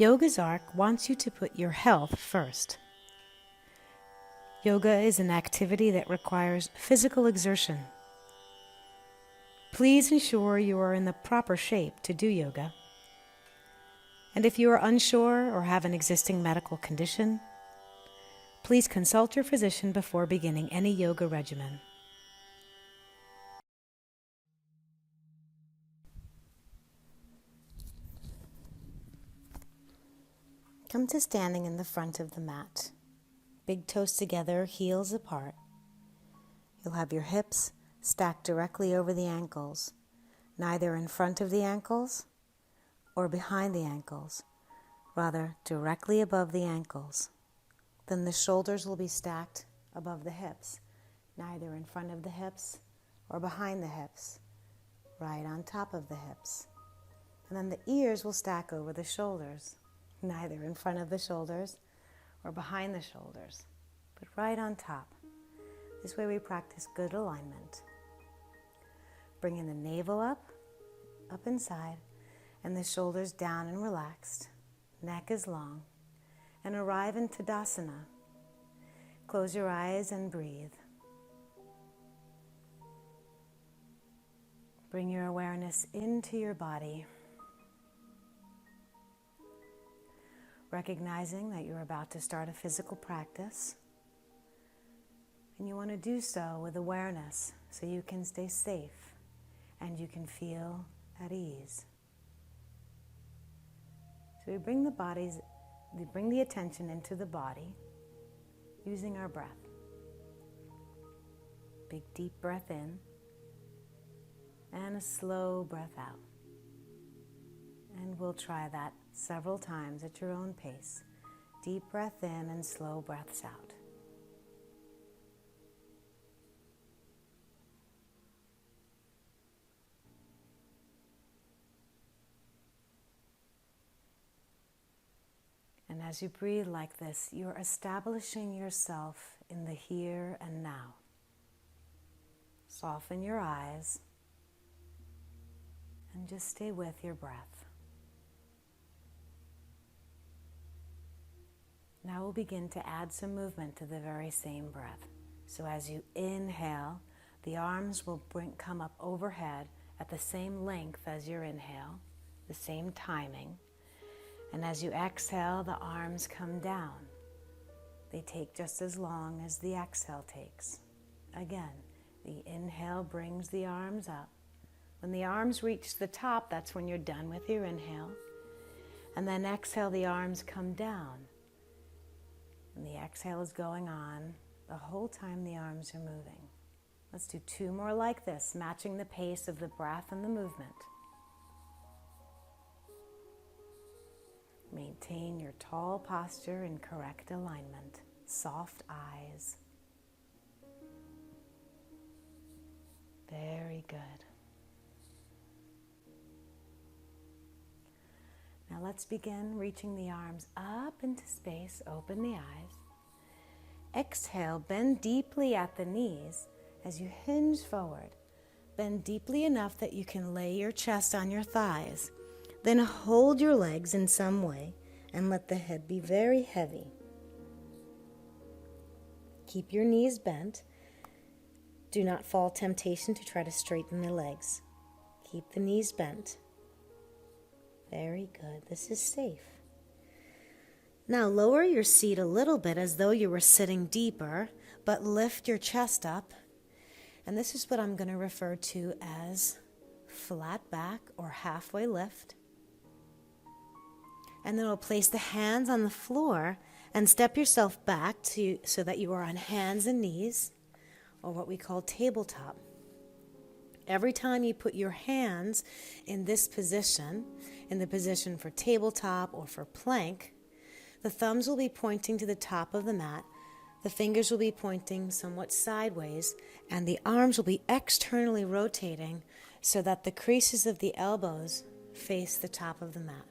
Yoga's Arc wants you to put your health first. Yoga is an activity that requires physical exertion. Please ensure you are in the proper shape to do yoga. And if you are unsure or have an existing medical condition, please consult your physician before beginning any yoga regimen. Come to standing in the front of the mat. Big toes together, heels apart. You'll have your hips stacked directly over the ankles, neither in front of the ankles or behind the ankles, rather directly above the ankles. Then the shoulders will be stacked above the hips, neither in front of the hips or behind the hips, right on top of the hips. And then the ears will stack over the shoulders, neither in front of the shoulders or behind the shoulders, but right on top. This way we practice good alignment. Bringing the navel up inside, and the shoulders down and relaxed. Neck is long. And arrive in Tadasana. Close your eyes and breathe. Bring your awareness into your body, recognizing that you're about to start a physical practice. And you want to do so with awareness so you can stay safe and you can feel at ease. So we bring the attention into the body using our breath. Big deep breath in and a slow breath out. And we'll try that several times at your own pace. Deep breath in and slow breaths out. And as you breathe like this, you're establishing yourself in the here and now. Soften your eyes and just stay with your breath. Now we'll begin to add some movement to the very same breath. So as you inhale, the arms will come up overhead at the same length as your inhale, the same timing. And as you exhale, the arms come down. They take just as long as the exhale takes. Again, the inhale brings the arms up. When the arms reach the top, that's when you're done with your inhale. And then exhale, the arms come down. And the exhale is going on the whole time the arms are moving. Let's do 2 more like this, matching the pace of the breath and the movement. Maintain your tall posture in correct alignment. Soft eyes. Very good. Now let's begin reaching the arms up into space. Open the eyes. Exhale, bend deeply at the knees as you hinge forward. Bend deeply enough that you can lay your chest on your thighs. Then hold your legs in some way and let the head be very heavy. Keep your knees bent. Do not fall temptation to try to straighten the legs. Keep the knees bent. Very good. This is safe. Now lower your seat a little bit as though you were sitting deeper, but lift your chest up. And this is what I'm going to refer to as flat back or halfway lift. And then we'll place the hands on the floor and step yourself back so that you are on hands and knees, or what we call tabletop. Every time you put your hands in this position, in the position for tabletop or for plank, the thumbs will be pointing to the top of the mat, the fingers will be pointing somewhat sideways, and the arms will be externally rotating so that the creases of the elbows face the top of the mat.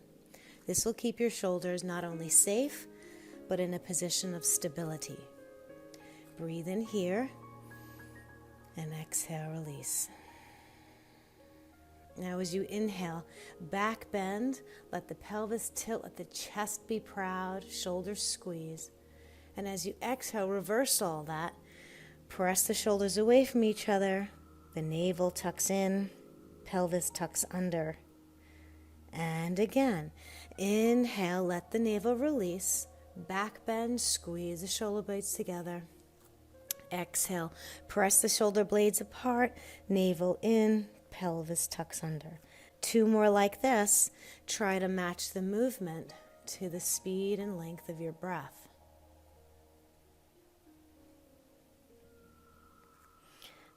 This will keep your shoulders not only safe, but in a position of stability. Breathe in here and exhale, release. Now as you inhale, back bend, let the pelvis tilt, let the chest be proud, shoulders squeeze. And as you exhale, reverse all that. Press the shoulders away from each other. The navel tucks in, pelvis tucks under. And again, inhale, let the navel release. Back bend, squeeze the shoulder blades together. Exhale, press the shoulder blades apart, navel in, pelvis tucks under. 2 more like this. Try to match the movement to the speed and length of your breath.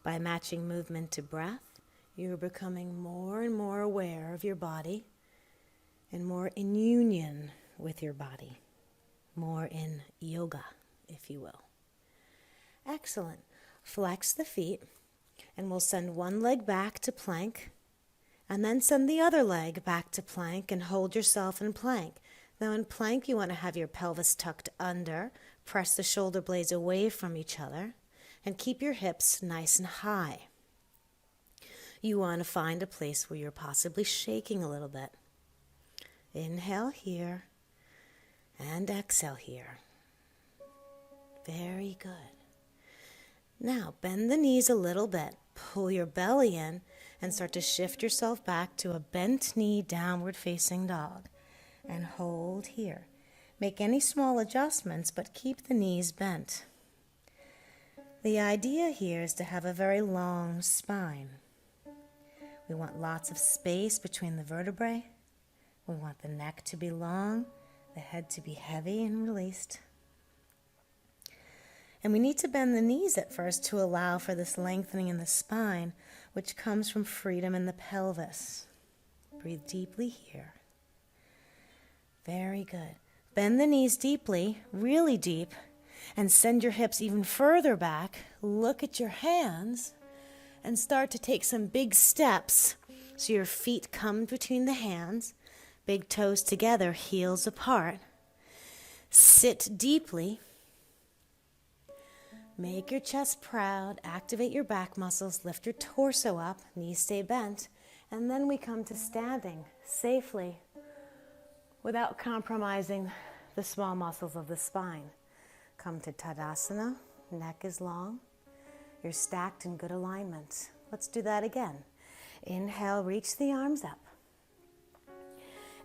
By matching movement to breath, you're becoming more and more aware of your body and more in union with your body, more in yoga, if you will. Excellent. Flex the feet, and we'll send one leg back to plank, and then send the other leg back to plank and hold yourself in plank. Now in plank, you want to have your pelvis tucked under, press the shoulder blades away from each other, and keep your hips nice and high. You want to find a place where you're possibly shaking a little bit. Inhale here, and exhale here. Very good. Now, bend the knees a little bit, pull your belly in, and start to shift yourself back to a bent knee, downward facing dog. And hold here. Make any small adjustments, but keep the knees bent. The idea here is to have a very long spine. We want lots of space between the vertebrae. We want the neck to be long, the head to be heavy and released. And we need to bend the knees at first to allow for this lengthening in the spine, which comes from freedom in the pelvis. Breathe deeply here. Very good. Bend the knees deeply, really deep, and send your hips even further back. Look at your hands and start to take some big steps so your feet come between the hands, big toes together, heels apart. Sit deeply. Make your chest proud, activate your back muscles, lift your torso up, knees stay bent, and then we come to standing safely without compromising the small muscles of the spine. Come to Tadasana, neck is long, you're stacked in good alignment. Let's do that again. Inhale, reach the arms up.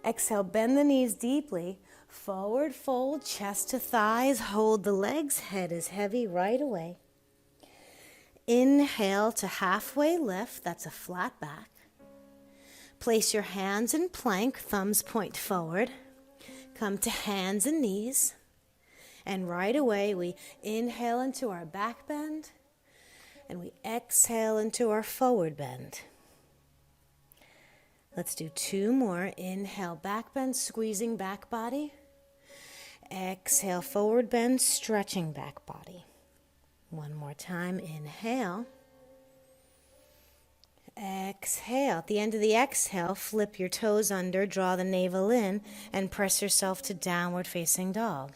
Exhale, bend the knees deeply. Forward fold, chest to thighs, hold the legs, head is heavy right away. Inhale to halfway lift, that's a flat back. Place your hands in plank, thumbs point forward. Come to hands and knees. And right away we inhale into our back bend and we exhale into our forward bend. Let's do 2 more. Inhale, back bend, squeezing back body. Exhale, forward bend, stretching back body. 1 more time. Inhale. Exhale. At the end of the exhale, flip your toes under, draw the navel in, and press yourself to downward facing dog.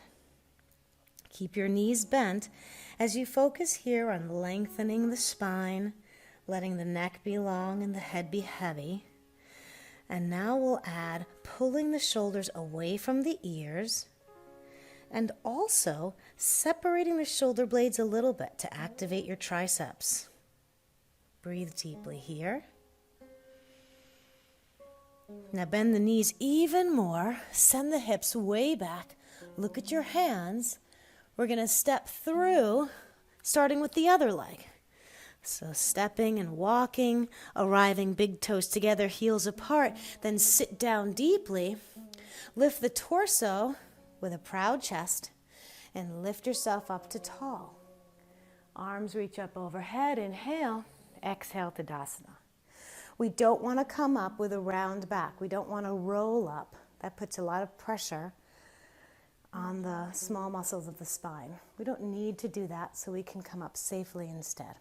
Keep your knees bent as you focus here on lengthening the spine, letting the neck be long and the head be heavy. And now we'll add pulling the shoulders away from the ears and also separating the shoulder blades a little bit to activate your triceps. Breathe deeply here. Now bend the knees even more. Send the hips way back. Look at your hands. We're going to step through, starting with the other leg. So stepping and walking, arriving big toes together, heels apart, then sit down deeply. Lift the torso with a proud chest and lift yourself up to tall. Arms reach up overhead, inhale, exhale Tadasana. We don't want to come up with a round back. We don't want to roll up. That puts a lot of pressure on the small muscles of the spine. We don't need to do that, so we can come up safely instead.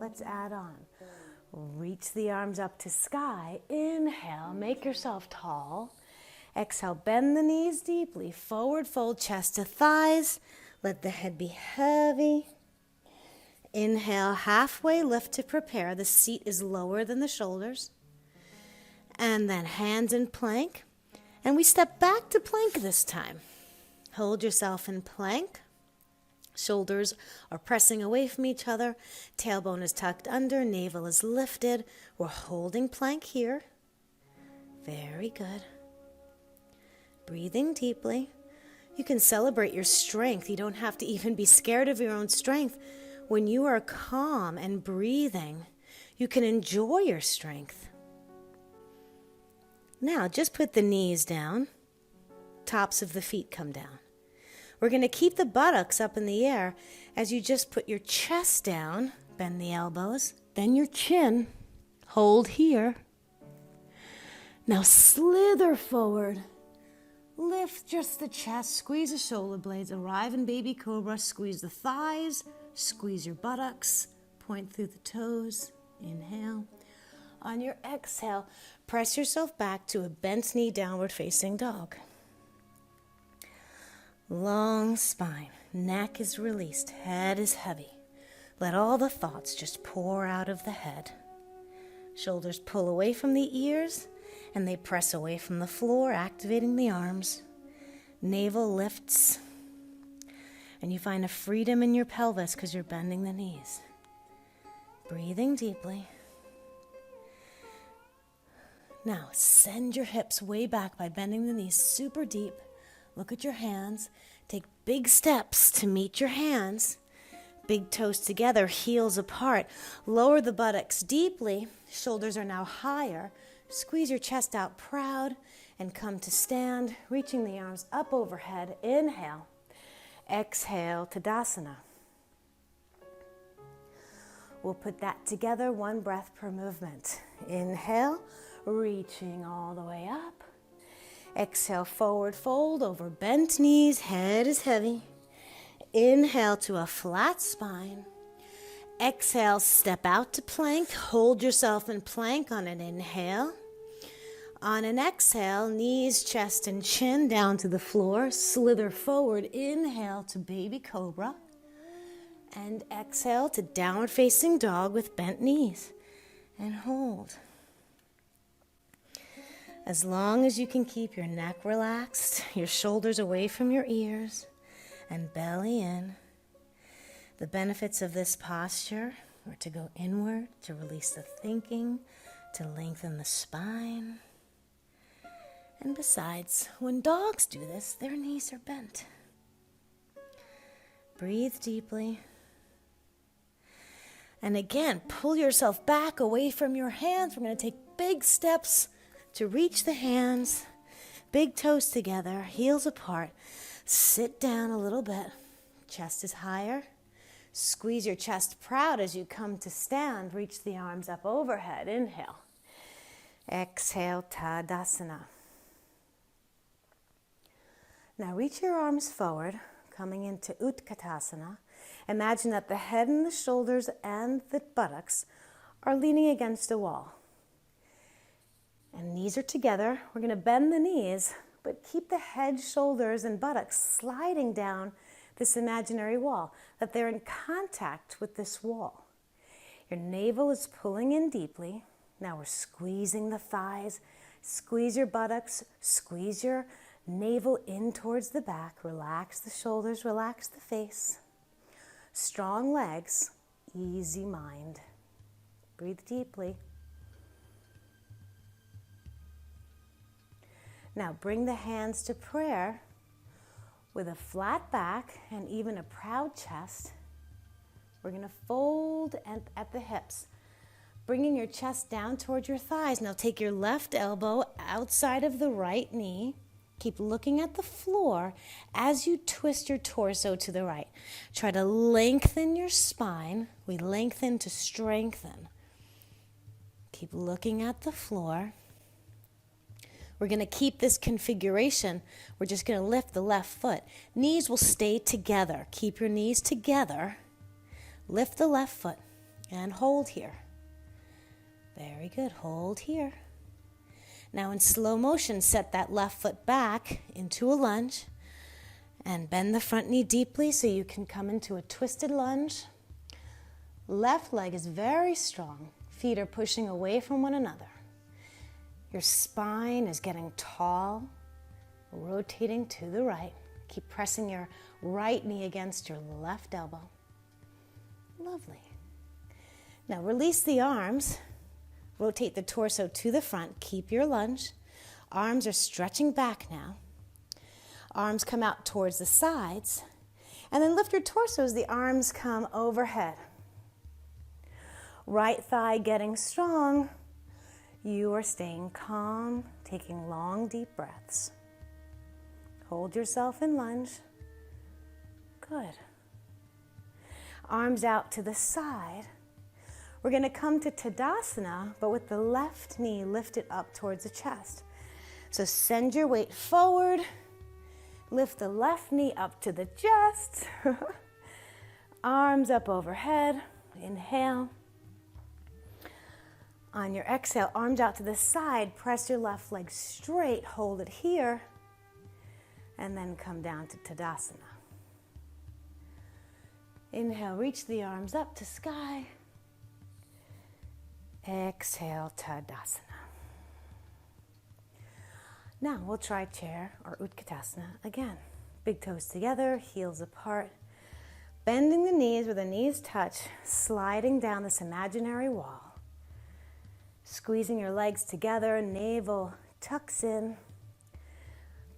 Let's add on. Reach the arms up to sky. Inhale, make yourself tall. Exhale, bend the knees deeply. Forward fold, chest to thighs. Let the head be heavy. Inhale, halfway lift to prepare. The seat is lower than the shoulders. And then hands in plank. And we step back to plank this time. Hold yourself in plank. Shoulders are pressing away from each other. Tailbone is tucked under. Navel is lifted. We're holding plank here. Very good. Breathing deeply. You can celebrate your strength. You don't have to even be scared of your own strength. When you are calm and breathing, you can enjoy your strength. Now, just put the knees down. Tops of the feet come down. We're going to keep the buttocks up in the air as you just put your chest down, bend the elbows, then your chin, hold here. Now slither forward. Lift just the chest, squeeze the shoulder blades, arrive in baby cobra, squeeze the thighs, squeeze your buttocks, point through the toes, inhale. On your exhale, press yourself back to a bent knee, downward facing dog. Long spine, neck is released, head is heavy. Let all the thoughts just pour out of the head. Shoulders pull away from the ears and they press away from the floor, activating the arms. Navel lifts and you find a freedom in your pelvis because you're bending the knees. Breathing deeply. Now send your hips way back by bending the knees super deep. Look at your hands. Take big steps to meet your hands. Big toes together, heels apart. Lower the buttocks deeply. Shoulders are now higher. Squeeze your chest out proud and come to stand, reaching the arms up overhead. Inhale. Exhale, Tadasana. We'll put that together, one breath per movement. Inhale, reaching all the way up. Exhale, forward fold over bent knees, head is heavy. Inhale to a flat spine. Exhale, step out to plank. Hold yourself in plank on an inhale. On an exhale, knees, chest, and chin down to the floor. Slither forward. Inhale to baby cobra. And exhale to downward facing dog with bent knees. And hold. As long as you can keep your neck relaxed, your shoulders away from your ears, and belly in. The benefits of this posture are to go inward, to release the thinking, to lengthen the spine. And besides, when dogs do this, their knees are bent. Breathe deeply. And again, pull yourself back away from your hands. We're going to take big steps to reach the hands, big toes together, heels apart. Sit down a little bit. Chest is higher. Squeeze your chest proud as you come to stand. Reach the arms up overhead. Inhale. Exhale, Tadasana. Now reach your arms forward, coming into Utkatasana. Imagine that the head and the shoulders and the buttocks are leaning against a wall. And knees are together. We're going to bend the knees, but keep the head, shoulders, and buttocks sliding down this imaginary wall, that they're in contact with this wall. Your navel is pulling in deeply. Now we're squeezing the thighs. Squeeze your buttocks. Squeeze your navel in towards the back. Relax the shoulders. Relax the face. Strong legs. Easy mind. Breathe deeply. Now bring the hands to prayer with a flat back and even a proud chest. We're going to fold at the hips, bringing your chest down towards your thighs. Now take your left elbow outside of the right knee. Keep looking at the floor as you twist your torso to the right. Try to lengthen your spine. We lengthen to strengthen. Keep looking at the floor. We're going to keep this configuration. We're just going to lift the left foot. Knees will stay together. Keep your knees together. Lift the left foot and hold here. Very good. Hold here. Now in slow motion, set that left foot back into a lunge and bend the front knee deeply so you can come into a twisted lunge. Left leg is very strong. Feet are pushing away from one another. Your spine is getting tall, rotating to the right. Keep pressing your right knee against your left elbow. Lovely. Now release the arms. Rotate the torso to the front. Keep your lunge. Arms are stretching back now. Arms come out towards the sides. And then lift your torso as the arms come overhead. Right thigh getting strong. You are staying calm, taking long, deep breaths. Hold yourself in lunge. Good. Arms out to the side. We're going to come to Tadasana, but with the left knee lifted up towards the chest. So send your weight forward. Lift the left knee up to the chest. Arms up overhead. Inhale. On your exhale, arms out to the side. Press your left leg straight. Hold it here. And then come down to Tadasana. Inhale, reach the arms up to sky. Exhale, Tadasana. Now we'll try chair or Utkatasana again. Big toes together, heels apart. Bending the knees where the knees touch, sliding down this imaginary wall. Squeezing your legs together, navel tucks in.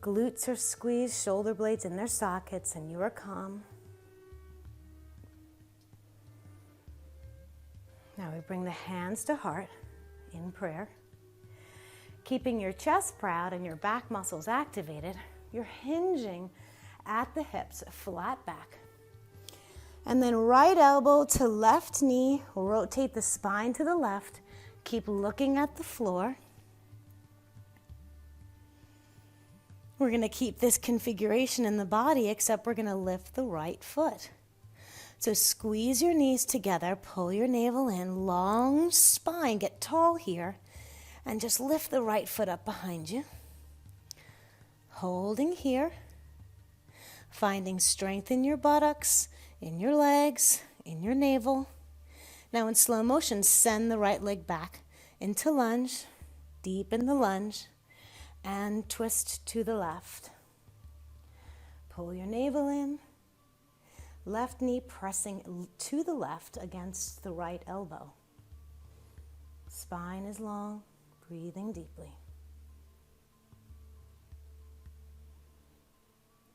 Glutes are squeezed, shoulder blades in their sockets, and you are calm. Now we bring the hands to heart in prayer. Keeping your chest proud and your back muscles activated, you're hinging at the hips, flat back. And then right elbow to left knee, rotate the spine to the left. Keep looking at the floor. We're going to keep this configuration in the body, except we're going to lift the right foot. So squeeze your knees together, pull your navel in, long spine, get tall here, and just lift the right foot up behind you. Holding here, finding strength in your buttocks, in your legs, in your navel. Now in slow motion, send the right leg back into lunge, deep in the lunge, and twist to the left. Pull your navel in. Left knee pressing to the left against the right elbow. Spine is long, breathing deeply.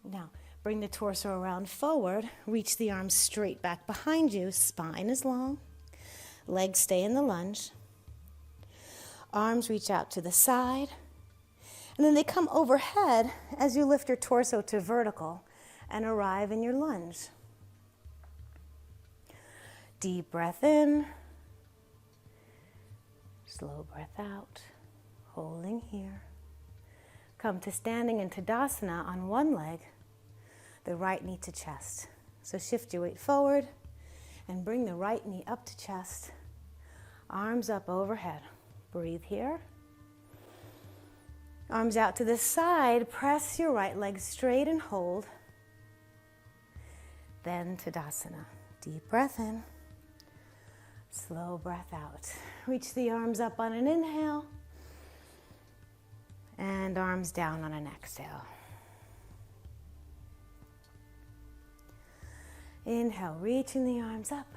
Now, bring the torso around forward, reach the arms straight back behind you, spine is long, legs stay in the lunge. Arms reach out to the side, and then they come overhead as you lift your torso to vertical and arrive in your lunge. Deep breath in, slow breath out, holding here. Come to standing in Tadasana on one leg, the right knee to chest. So shift your weight forward and bring the right knee up to chest, arms up overhead. Breathe here. Arms out to the side, press your right leg straight and hold. Then Tadasana. Deep breath in. Slow breath out. Reach the arms up on an inhale and arms down on an exhale. Inhale, reaching the arms up.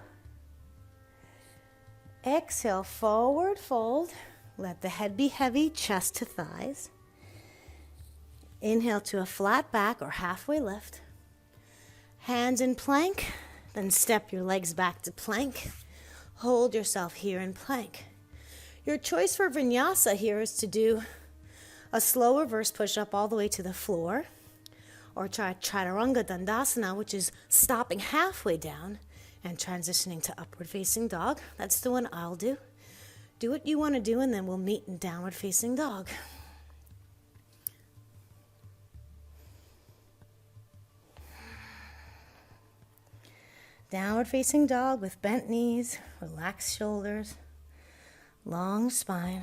Exhale, forward fold. Let the head be heavy, chest to thighs. Inhale to a flat back or halfway lift. Hands in plank, then step your legs back to plank. Hold yourself here in plank. Your choice for vinyasa here is to do a slow reverse push-up all the way to the floor, or try Chaturanga Dandasana, which is stopping halfway down and transitioning to upward facing dog. That's the one I'll do. Do what you want to do, and then we'll meet in downward facing dog. Downward facing dog with bent knees, relaxed shoulders, long spine.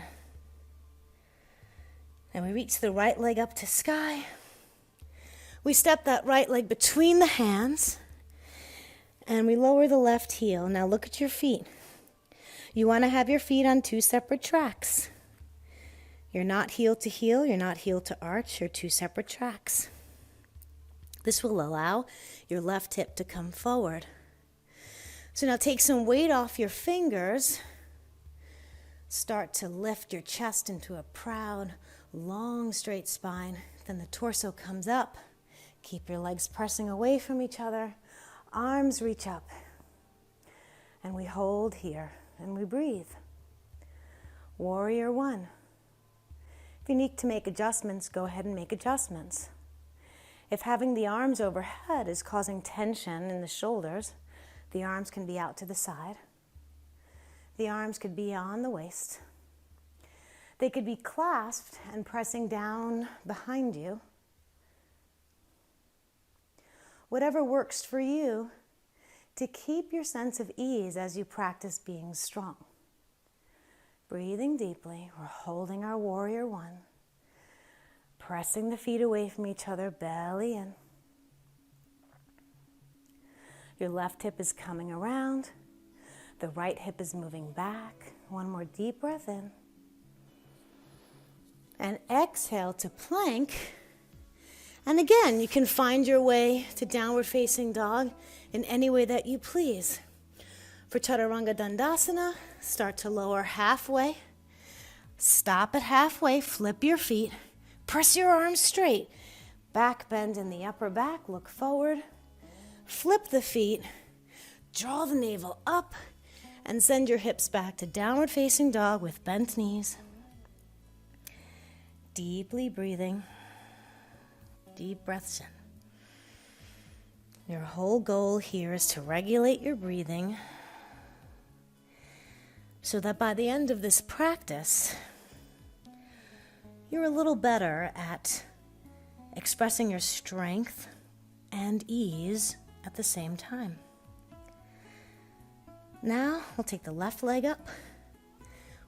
And we reach the right leg up to sky. We step that right leg between the hands and we lower the left heel. Now look at your feet. You want to have your feet on two separate tracks. You're not heel to heel, you're not heel to arch, you're two separate tracks. This will allow your left hip to come forward. So now take some weight off your fingers. Start to lift your chest into a proud, long, straight spine. Then the torso comes up. Keep your legs pressing away from each other. Arms reach up. And we hold here and we breathe. Warrior one. If you need to make adjustments, go ahead and make adjustments. If having the arms overhead is causing tension in the shoulders, the arms can be out to the side. The arms could be on the waist. They could be clasped and pressing down behind you. Whatever works for you to keep your sense of ease as you practice being strong. Breathing deeply, we're holding our warrior one. Pressing the feet away from each other, belly in. Your left hip is coming around. The right hip is moving back. One more deep breath in. And exhale to plank. And again, you can find your way to downward facing dog in any way that you please. For Chaturanga Dandasana, start to lower halfway. Stop at halfway, flip your feet. Press your arms straight. Back bend in the upper back, look forward. Flip the feet. Draw the navel up and send your hips back to downward facing dog with bent knees. Deeply breathing. Deep breaths in. Your whole goal here is to regulate your breathing so that by the end of this practice, you're a little better at expressing your strength and ease at the same time. Now, we'll take the left leg up.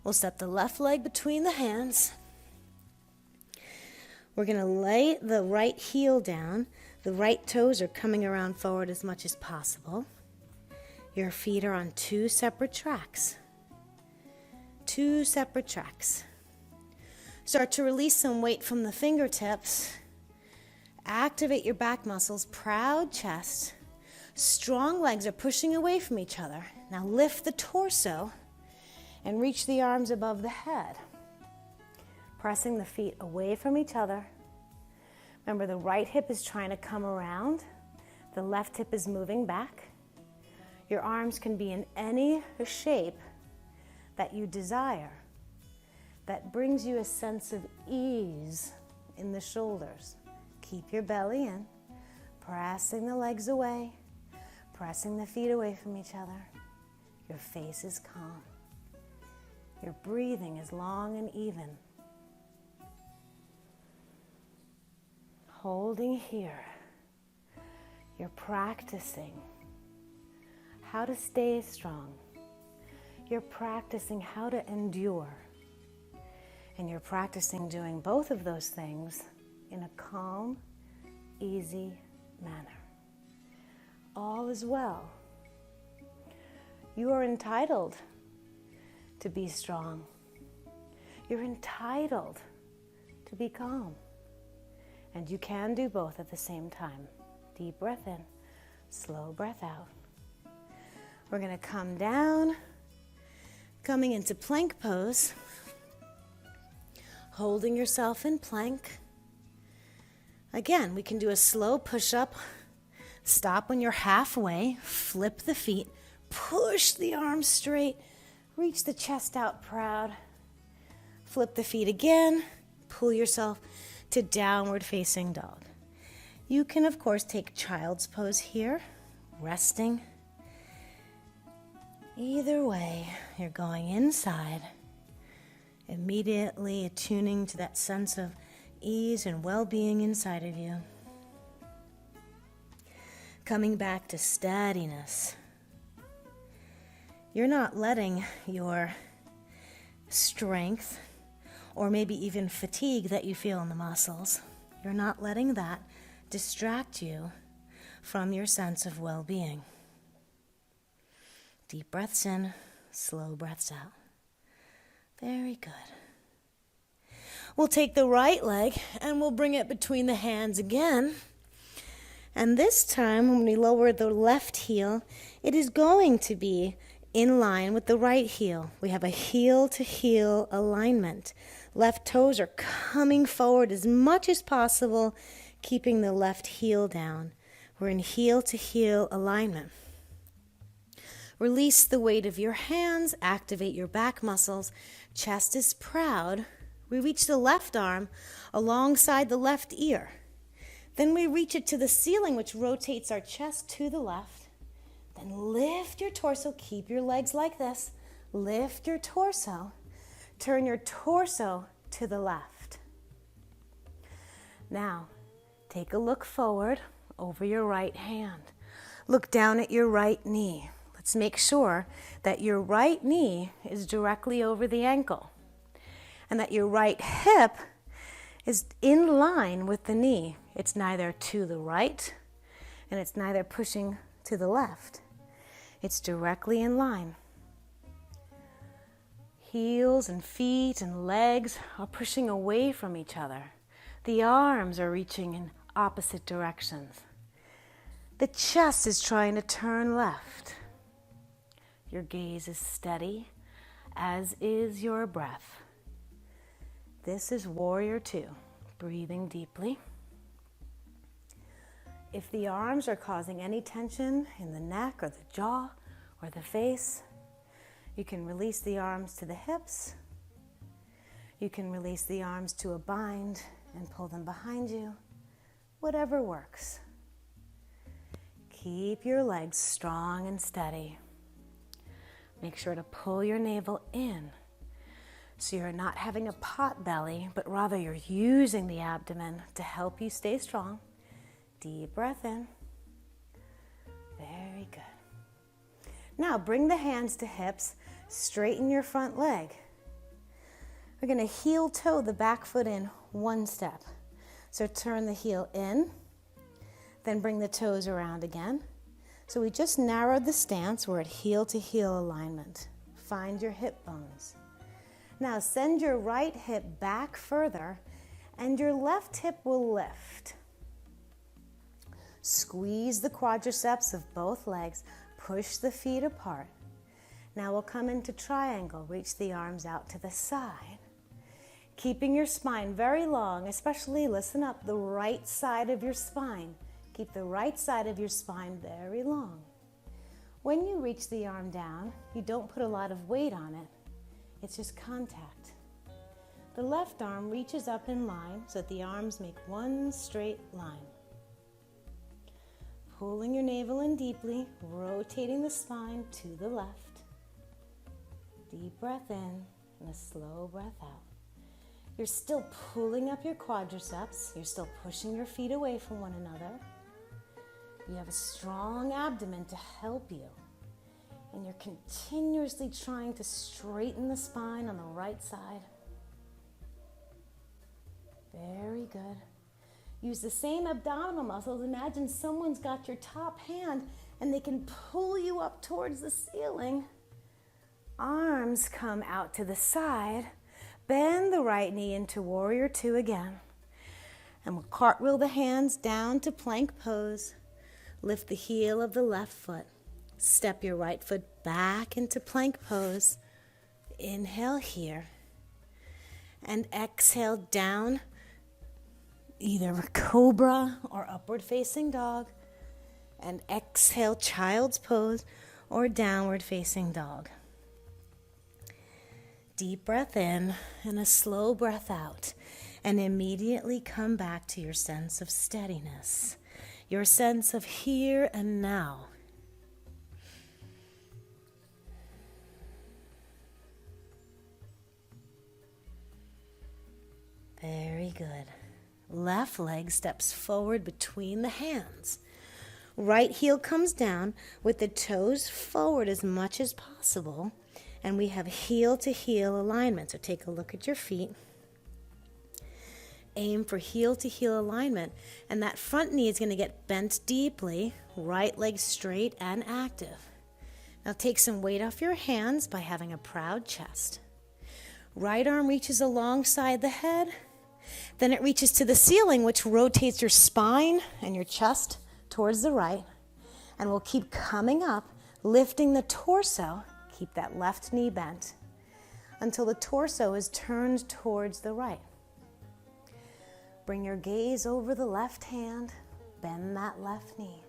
We'll step the left leg between the hands. We're going to lay the right heel down. The right toes are coming around forward as much as possible. Your feet are on two separate tracks. Two separate tracks. Start to release some weight from the fingertips. Activate your back muscles, proud chest. Strong legs are pushing away from each other. Now lift the torso and reach the arms above the head. Pressing the feet away from each other. Remember, the right hip is trying to come around. The left hip is moving back. Your arms can be in any shape that you desire. That brings you a sense of ease in the shoulders. Keep your belly in, pressing the legs away, pressing the feet away from each other. Your face is calm. Your breathing is long and even. Holding here. You're practicing how to stay strong. You're practicing how to endure. And you're practicing doing both of those things in a calm, easy manner. All is well. You are entitled to be strong. You're entitled to be calm. And you can do both at the same time. Deep breath in, slow breath out. We're going to come down, coming into plank pose. Holding yourself in plank. Again, we can do a slow push-up. Stop when you're halfway. Flip the feet. Push the arms straight. Reach the chest out proud. Flip the feet again. Pull yourself to downward facing dog. You can, of course, take child's pose here. Resting. Either way, you're going inside. Immediately attuning to that sense of ease and well-being inside of you. Coming back to steadiness. You're not letting your strength or maybe even fatigue that you feel in the muscles, you're not letting that distract you from your sense of well-being. Deep breaths in, slow breaths out. Very good. We'll take the right leg and we'll bring it between the hands again. And this time, when we lower the left heel, it is going to be in line with the right heel. We have a heel-to-heel alignment. Left toes are coming forward as much as possible, keeping the left heel down. We're in heel-to-heel alignment. Release the weight of your hands, activate your back muscles. Chest is proud. We reach the left arm alongside the left ear. Then we reach it to the ceiling, which rotates our chest to the left. Then lift your torso. Keep your legs like this. Lift your torso. Turn your torso to the left. Now, take a look forward over your right hand. Look down at your right knee. Let's make sure that your right knee is directly over the ankle and that your right hip is in line with the knee. It's neither to the right and it's neither pushing to the left. It's directly in line. Heels and feet and legs are pushing away from each other. The arms are reaching in opposite directions. The chest is trying to turn left. Your gaze is steady, as is your breath. This is Warrior Two, breathing deeply. If the arms are causing any tension in the neck or the jaw or the face, you can release the arms to the hips. You can release the arms to a bind and pull them behind you. Whatever works. Keep your legs strong and steady. Make sure to pull your navel in so you're not having a pot belly, but rather you're using the abdomen to help you stay strong. Deep breath in. Very good. Now bring the hands to hips, straighten your front leg. We're going to heel toe the back foot in one step. So turn the heel in, then bring the toes around again. So we just narrowed the stance. We're at heel to heel alignment. Find your hip bones. Now send your right hip back further and your left hip will lift. Squeeze the quadriceps of both legs. Push the feet apart. Now we'll come into triangle. Reach the arms out to the side. Keeping your spine very long, especially, listen up, the right side of your spine. Keep the right side of your spine very long. When you reach the arm down, you don't put a lot of weight on it. It's just contact. The left arm reaches up in line so that the arms make one straight line. Pulling your navel in deeply, rotating the spine to the left. Deep breath in and a slow breath out. You're still pulling up your quadriceps. You're still pushing your feet away from one another. You have a strong abdomen to help you. And you're continuously trying to straighten the spine on the right side. Very good. Use the same abdominal muscles. Imagine someone's got your top hand and they can pull you up towards the ceiling. Arms come out to the side. Bend the right knee into Warrior Two again. And we'll cartwheel the hands down to plank pose. Lift the heel of the left foot. Step your right foot back into plank pose. Inhale here. And exhale down, either a cobra or upward facing dog. And exhale, child's pose or downward facing dog. Deep breath in and a slow breath out. And immediately come back to your sense of steadiness. Your sense of here and now. Very good. Left leg steps forward between the hands. Right heel comes down with the toes forward as much as possible. And we have heel to heel alignment. So take a look at your feet. Aim for heel to heel alignment. And that front knee is going to get bent deeply. Right leg straight and active. Now take some weight off your hands by having a proud chest. Right arm reaches alongside the head Then it reaches to the ceiling, which rotates your spine and your chest towards the right. And we'll keep coming up, lifting the torso. Keep that left knee bent until the torso is turned towards the right. Bring your gaze over the left hand, bend that left knee,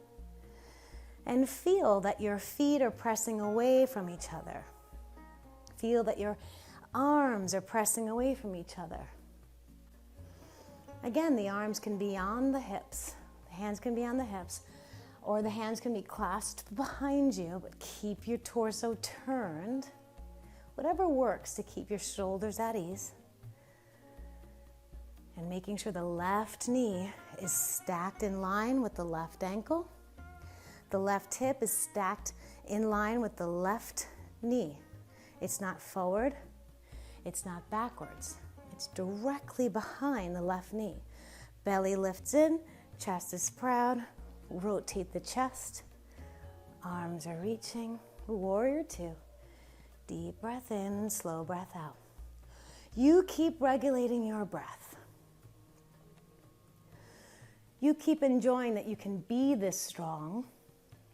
and feel that your feet are pressing away from each other. Feel that your arms are pressing away from each other. Again, the arms can be on the hips, the hands can be on the hips, or the hands can be clasped behind you, but keep your torso turned. Whatever works to keep your shoulders at ease. And making sure the left knee is stacked in line with the left ankle. The left hip is stacked in line with the left knee. It's not forward, it's not backwards. It's directly behind the left knee. Belly lifts in, chest is proud. Rotate the chest. Arms are reaching. Warrior two. Deep breath in, slow breath out. You keep regulating your breath. You keep enjoying that you can be this strong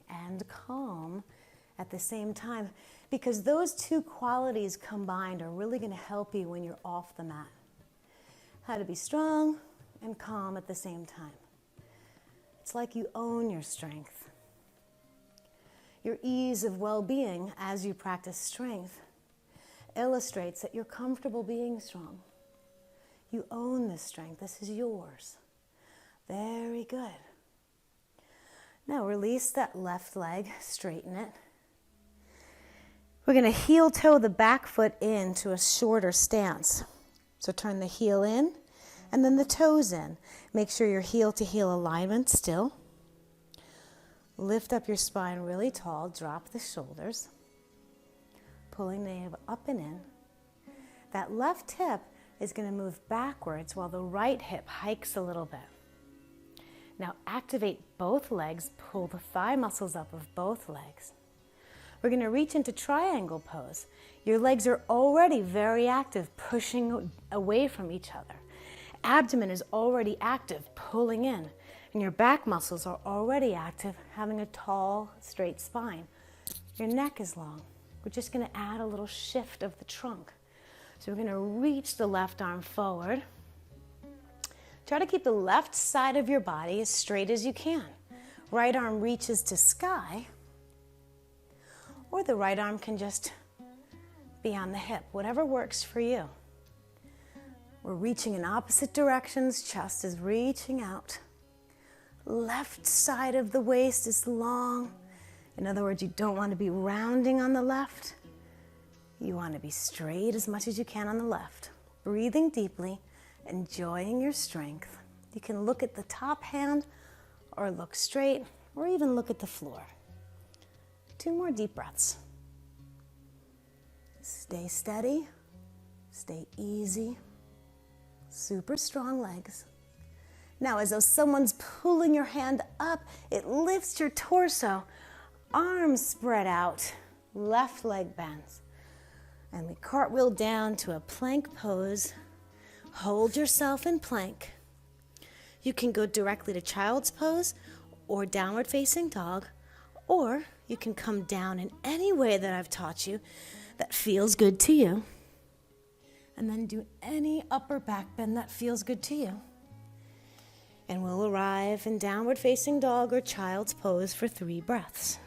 and calm at the same time, because those two qualities combined are really going to help you when you're off the mat. How to be strong and calm at the same time. It's like you own your strength. Your ease of well-being as you practice strength illustrates that you're comfortable being strong. You own this strength. This is yours. Very good. Now release that left leg, straighten it. We're going to heel toe the back foot into a shorter stance. So turn the heel in and then the toes in. Make sure your heel to heel alignment still. Lift up your spine really tall, drop the shoulders. Pulling the navel up and in. That left hip is going to move backwards while the right hip hikes a little bit. Now activate both legs, pull the thigh muscles up of both legs. We're going to reach into triangle pose. Your legs are already very active, pushing away from each other. Abdomen is already active, pulling in. And your back muscles are already active, having a tall, straight spine. Your neck is long. We're just going to add a little shift of the trunk. So we're going to reach the left arm forward. Try to keep the left side of your body as straight as you can. Right arm reaches to sky, or the right arm can just be on the hip, whatever works for you. We're reaching in opposite directions, chest is reaching out. Left side of the waist is long. In other words, you don't want to be rounding on the left. You want to be straight as much as you can on the left. Breathing deeply, enjoying your strength. You can look at the top hand or look straight or even look at the floor. 2 more deep breaths. Stay steady, stay easy. Super strong legs. Now, as though someone's pulling your hand up, it lifts your torso. Arms spread out, left leg bends. And we cartwheel down to a plank pose. Hold yourself in plank. You can go directly to child's pose or downward facing dog, or you can come down in any way that I've taught you that feels good to you. And then do any upper back bend that feels good to you. And we'll arrive in downward facing dog or child's pose for 3 breaths.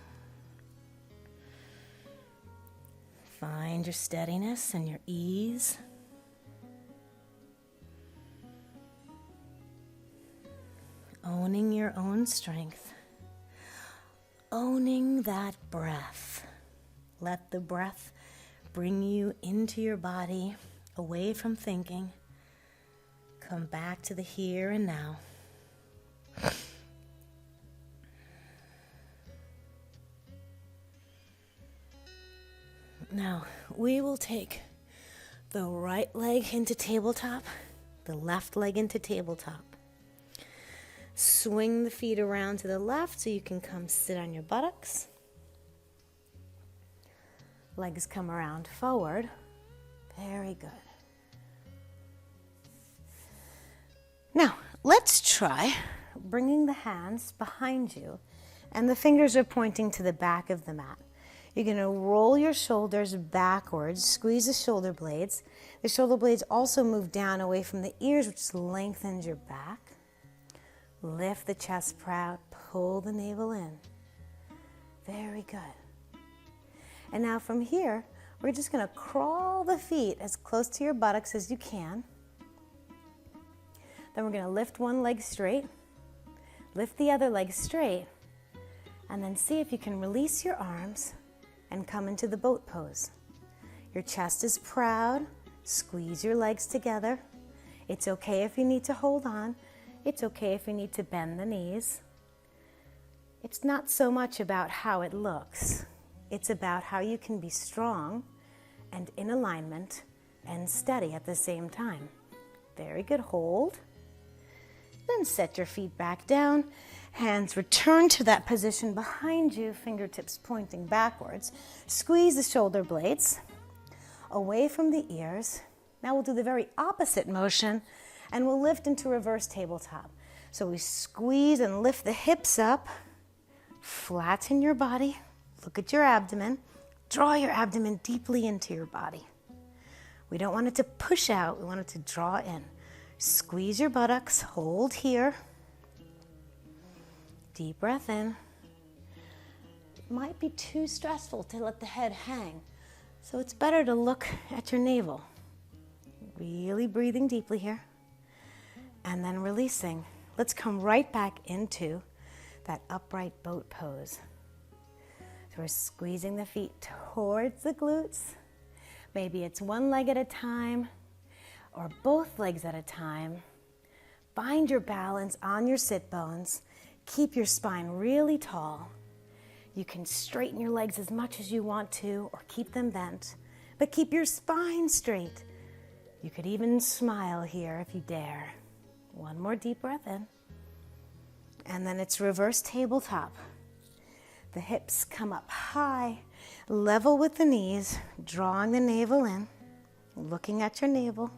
Find your steadiness and your ease. Owning your own strength. Owning that breath. Let the breath bring you into your body, away from thinking. Come back to the here and now. Now, we will take the right leg into tabletop, the left leg into tabletop. Swing the feet around to the left so you can come sit on your buttocks. Legs come around forward. Very good. Now, let's try bringing the hands behind you, and the fingers are pointing to the back of the mat. You're going to roll your shoulders backwards, squeeze the shoulder blades. The shoulder blades also move down away from the ears, which lengthens your back. Lift the chest proud, pull the navel in. Very good. And now from here, we're just going to crawl the feet as close to your buttocks as you can. Then we're going to lift one leg straight, lift the other leg straight, and then see if you can release your arms and come into the boat pose. Your chest is proud, squeeze your legs together. It's okay if you need to hold on. It's okay if you need to bend the knees. It's not so much about how it looks. It's about how you can be strong and in alignment and steady at the same time. Very good, hold. Then set your feet back down. Hands return to that position behind you, fingertips pointing backwards. Squeeze the shoulder blades away from the ears. Now we'll do the very opposite motion and we'll lift into reverse tabletop. So we squeeze and lift the hips up, flatten your body, look at your abdomen, draw your abdomen deeply into your body. We don't want it to push out, we want it to draw in. Squeeze your buttocks, hold here. Deep breath in. It might be too stressful to let the head hang, so it's better to look at your navel. Really breathing deeply here. And then releasing. Let's come right back into that upright boat pose. So we're squeezing the feet towards the glutes. Maybe it's one leg at a time or both legs at a time. Find your balance on your sit bones. Keep your spine really tall. You can straighten your legs as much as you want to or keep them bent, but keep your spine straight. You could even smile here if you dare. One more deep breath in. And then it's reverse tabletop. The hips come up high, level with the knees, drawing the navel in, looking at your navel.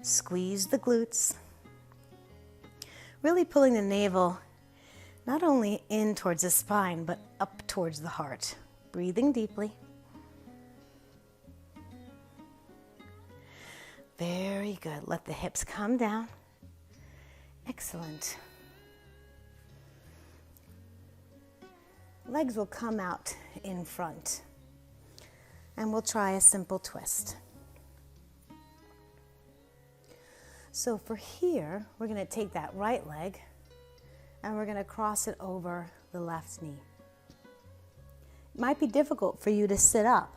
Squeeze the glutes. Really pulling the navel not only in towards the spine, but up towards the heart. Breathing deeply. Very good. Let the hips come down. Excellent. Legs will come out in front. And we'll try a simple twist. So for here, we're going to take that right leg and we're going to cross it over the left knee. It might be difficult for you to sit up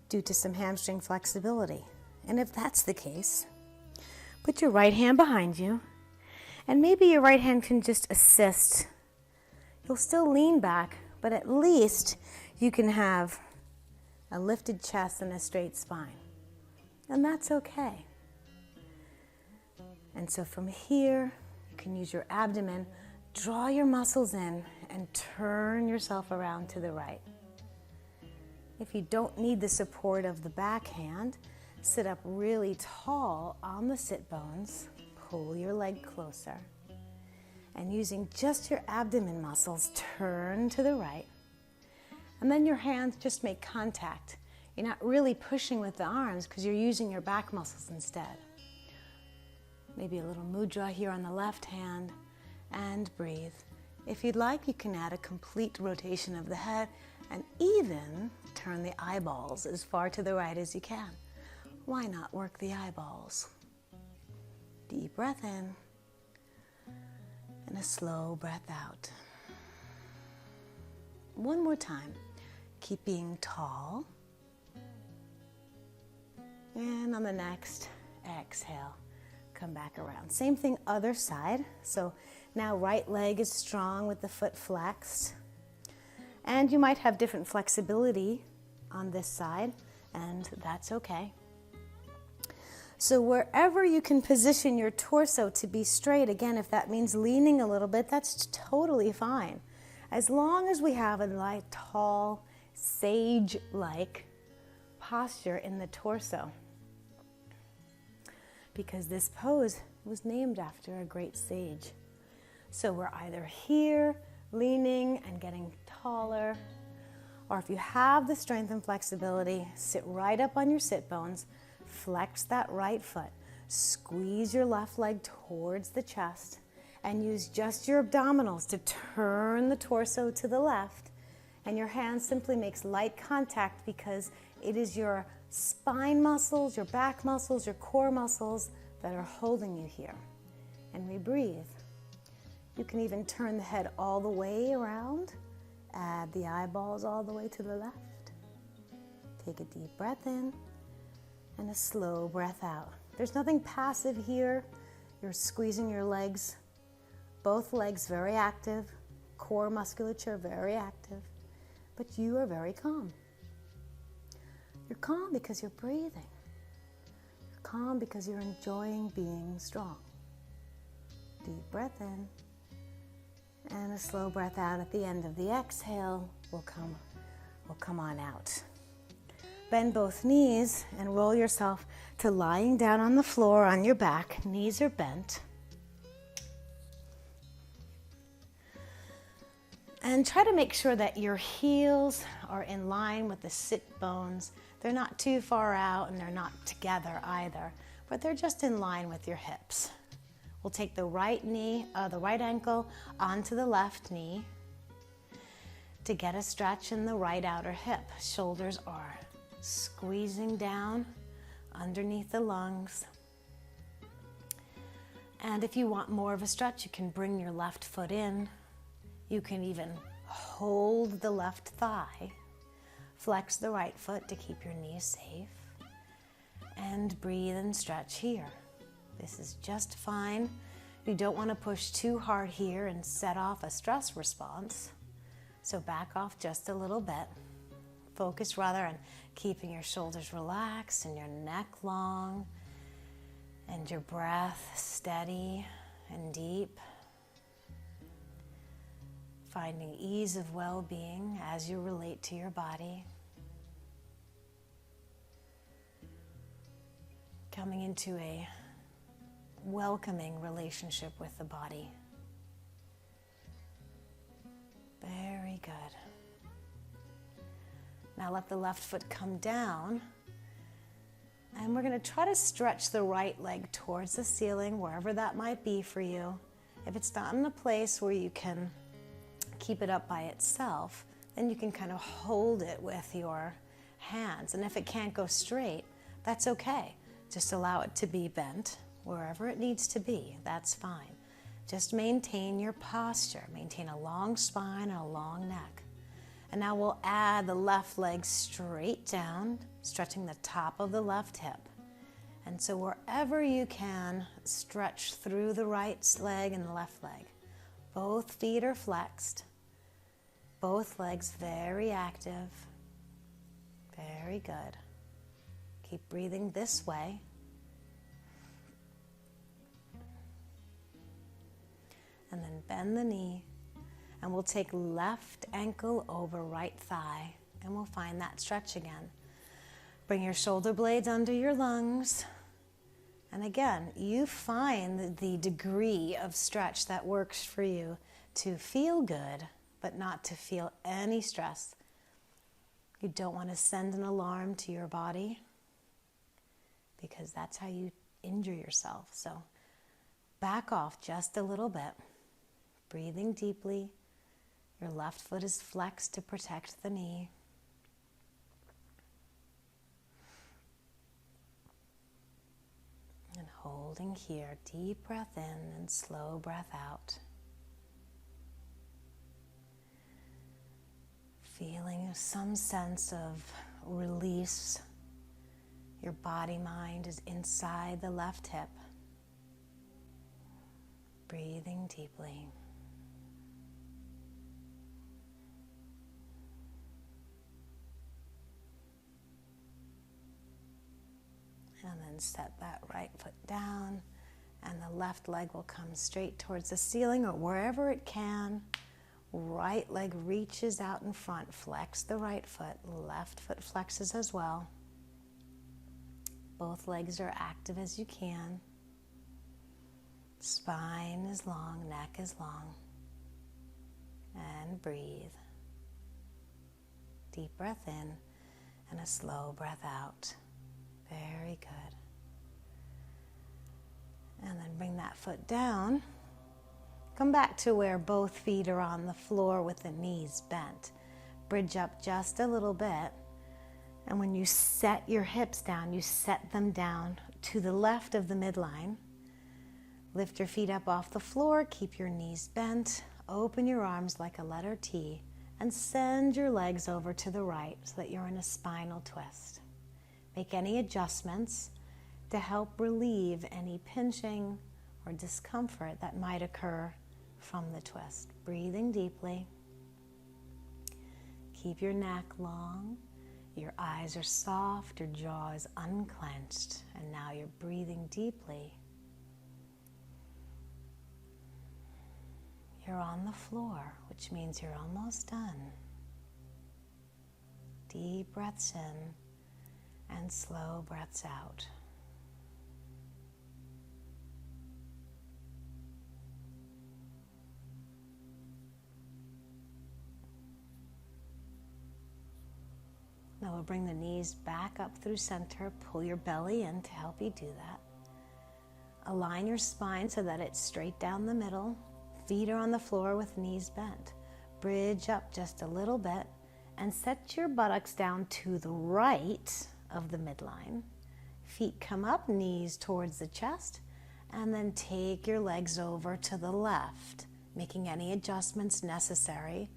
due to some hamstring flexibility. And if that's the case, put your right hand behind you, and maybe your right hand can just assist. You'll still lean back, but at least you can have a lifted chest and a straight spine. And that's okay. And so from here, you can use your abdomen, draw your muscles in, and turn yourself around to the right. If you don't need the support of the back hand, sit up really tall on the sit bones, pull your leg closer, and using just your abdomen muscles, turn to the right. And then your hands just make contact. You're not really pushing with the arms because you're using your back muscles instead. Maybe a little mudra here on the left hand, and breathe. If you'd like, you can add a complete rotation of the head and even turn the eyeballs as far to the right as you can. Why not work the eyeballs? Deep breath in and a slow breath out. One more time. Keep being tall. And on the next exhale, come back around. Same thing, other side. So now right leg is strong with the foot flexed. And you might have different flexibility on this side, and that's okay. So wherever you can position your torso to be straight, again, if that means leaning a little bit, that's totally fine. As long as we have a light, tall, sage-like posture in the torso. Because this pose It was named after a great sage. So we're either here, leaning and getting taller, or if you have the strength and flexibility, sit right up on your sit bones, flex that right foot, squeeze your left leg towards the chest, and use just your abdominals to turn the torso to the left. And your hand simply makes light contact because it is your spine muscles, your back muscles, your core muscles that are holding you here. And we breathe. You can even turn the head all the way around, add the eyeballs all the way to the left. Take a deep breath in and a slow breath out. There's nothing passive here. You're squeezing your legs, both legs very active, core musculature very active, but you are very calm. You're calm because you're breathing. You're calm because you're enjoying being strong. Deep breath in and a slow breath out at the end of the exhale will come on out. Bend both knees and roll yourself to lying down on the floor on your back. Knees are bent. And try to make sure that your heels are in line with the sit bones. They're not too far out and they're not together either, but they're just in line with your hips. We'll take the right ankle onto the left knee to get a stretch in the right outer hip. Shoulders are squeezing down underneath the lungs. And if you want more of a stretch, you can bring your left foot in. You can even hold the left thigh, flex the right foot to keep your knees safe, and breathe and stretch here. This is just fine. You don't want to push too hard here and set off a stress response. So back off just a little bit. Focus rather on keeping your shoulders relaxed and your neck long and your breath steady and deep. Finding ease of well-being as you relate to your body. Coming into a welcoming relationship with the body. Very good. Now let the left foot come down, and we're going to try to stretch the right leg towards the ceiling, wherever that might be for you. If it's not in a place where you can keep it up by itself, then you can kind of hold it with your hands. And if it can't go straight, that's okay. Just allow it to be bent wherever it needs to be. That's fine. Just maintain your posture. Maintain a long spine and a long neck. And now we'll add the left leg straight down, stretching the top of the left hip. And so wherever you can, stretch through the right leg and the left leg. Both feet are flexed. Both legs very active. Very good. Keep breathing this way. And then bend the knee. And we'll take left ankle over right thigh. And we'll find that stretch again. Bring your shoulder blades under your lungs. And again, you find the degree of stretch that works for you to feel good, but not to feel any stress. You don't want to send an alarm to your body because that's how you injure yourself. So back off just a little bit, breathing deeply. Your left foot is flexed to protect the knee. And holding here, deep breath in and slow breath out. Feeling some sense of release. Your body mind is inside the left hip. Breathing deeply. And then set that right foot down, and the left leg will come straight towards the ceiling or wherever it can. Right leg reaches out in front. Flex the right foot. Left foot flexes as well. Both legs are active as you can. Spine is long, neck is long. And breathe. Deep breath in and a slow breath out. Very good. And then bring that foot down. Come back to where both feet are on the floor with the knees bent. Bridge up just a little bit. And when you set your hips down, you set them down to the left of the midline. Lift your feet up off the floor, keep your knees bent, open your arms like a letter T, and send your legs over to the right so that you're in a spinal twist. Make any adjustments to help relieve any pinching or discomfort that might occur from the twist. Breathing deeply. Keep your neck long. Your eyes are soft, your jaw is unclenched, and now you're breathing deeply. You're on the floor, which means you're almost done. Deep breaths in and slow breaths out. Now we'll bring the knees back up through center. Pull your belly in to help you do that. Align your spine so that it's straight down the middle. Feet are on the floor with knees bent. Bridge up just a little bit and set your buttocks down to the right of the midline. Feet come up, knees towards the chest, and then take your legs over to the left, making any adjustments necessary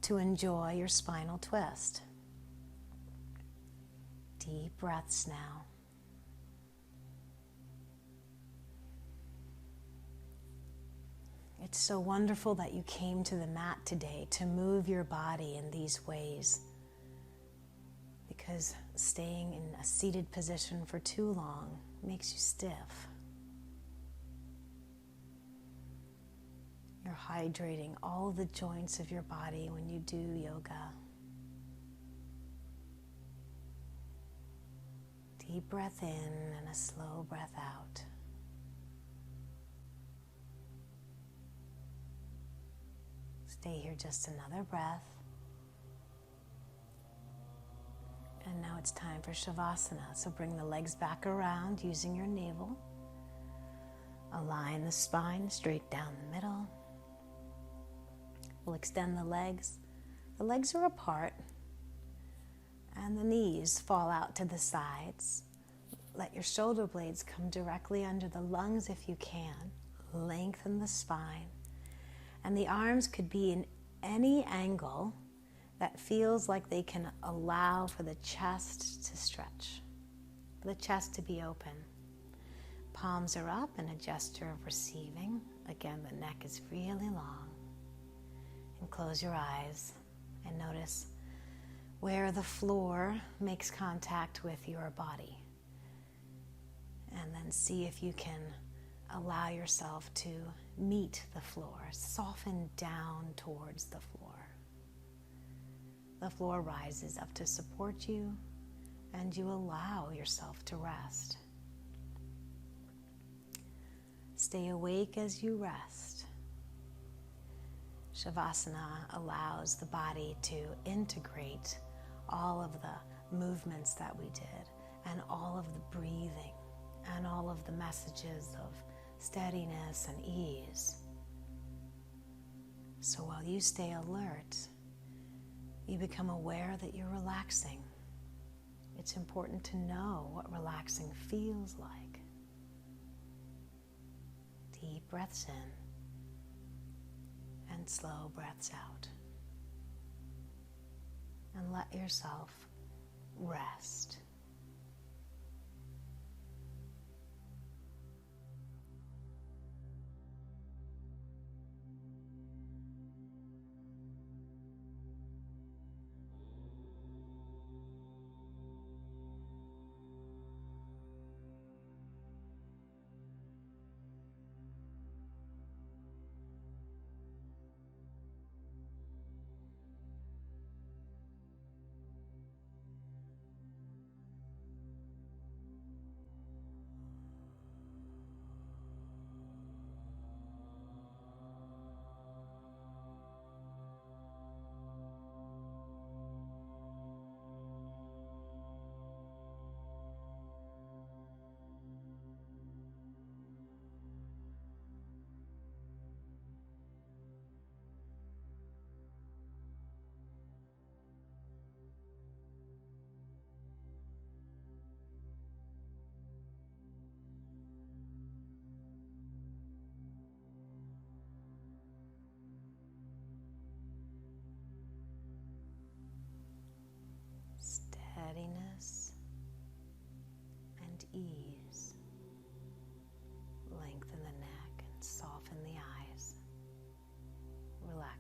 to enjoy your spinal twist. Deep breaths now. It's so wonderful that you came to the mat today to move your body in these ways, because staying in a seated position for too long makes you stiff. You're hydrating all of the joints of your body when you do yoga. Deep breath in and a slow breath out. Stay here just another breath. And now it's time for Shavasana. So bring the legs back around using your navel. Align the spine straight down the middle. We'll extend the legs. The legs are apart. And the knees fall out to the sides. Let your shoulder blades come directly under the lungs if you can. Lengthen the spine. And the arms could be in any angle that feels like they can allow for the chest to stretch, for the chest to be open. Palms are up in a gesture of receiving. Again, the neck is really long. And close your eyes and notice where the floor makes contact with your body. And then see if you can allow yourself to meet the floor, soften down towards the floor. The floor rises up to support you, and you allow yourself to rest. Stay awake as you rest. Shavasana allows the body to integrate all of the movements that we did, and all of the breathing, and all of the messages of steadiness and ease. So while you stay alert, you become aware that you're relaxing. It's important to know what relaxing feels like. Deep breaths in and slow breaths out. And let yourself rest.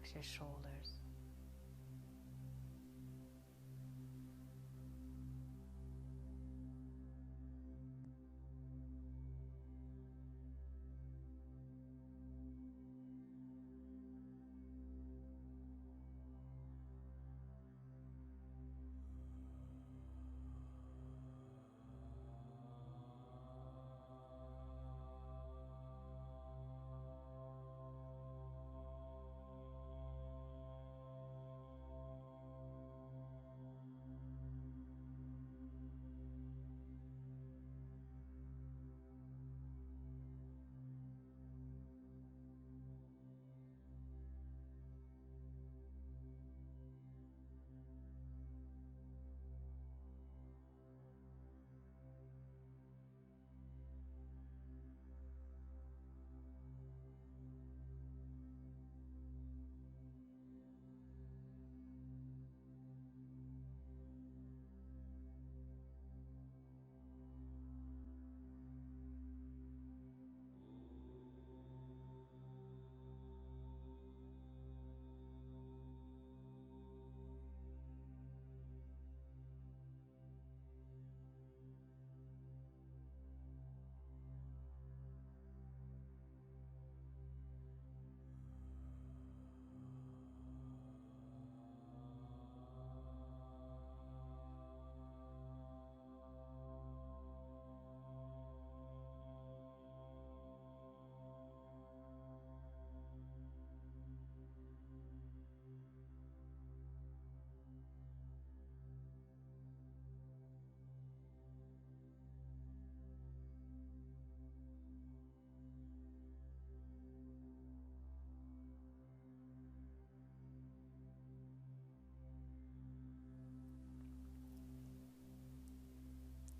relax your shoulders.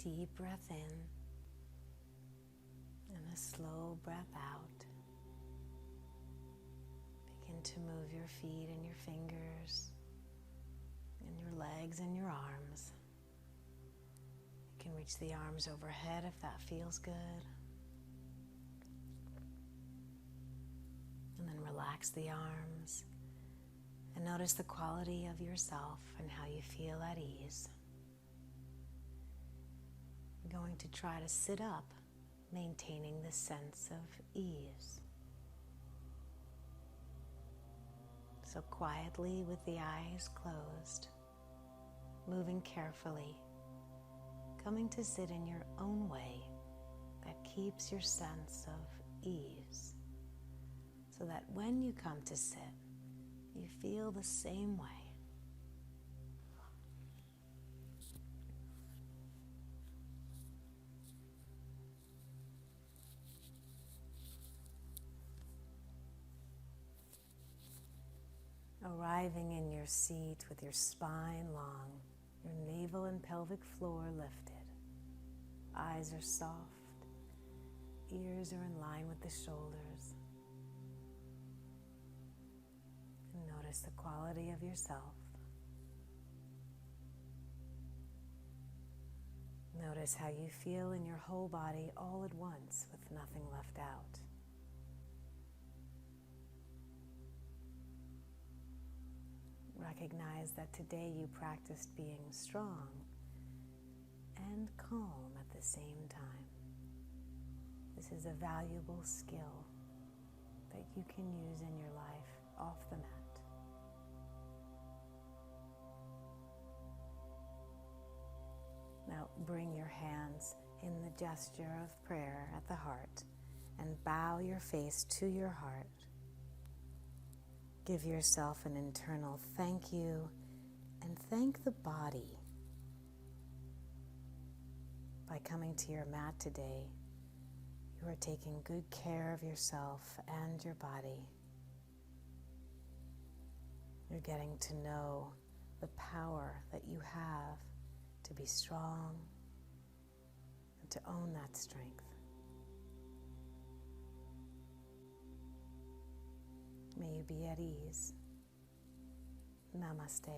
Deep breath in and a slow breath out. Begin to move your feet and your fingers and your legs and your arms. You can reach the arms overhead if that feels good. And then relax the arms and notice the quality of yourself and how you feel at ease. You're going to try to sit up, maintaining this sense of ease. So quietly with the eyes closed, moving carefully, coming to sit in your own way that keeps your sense of ease, so that when you come to sit, you feel the same way. Arriving in your seat with your spine long, your navel and pelvic floor lifted. Eyes are soft, ears are in line with the shoulders. And notice the quality of yourself. Notice how you feel in your whole body all at once with nothing left out. Recognize that today you practiced being strong and calm at the same time. This is a valuable skill that you can use in your life off the mat. Now bring your hands in the gesture of prayer at the heart and bow your face to your heart. Give yourself an internal thank you and thank the body. By coming to your mat today, you are taking good care of yourself and your body. You're getting to know the power that you have to be strong and to own that strength. May you be at ease. Namaste.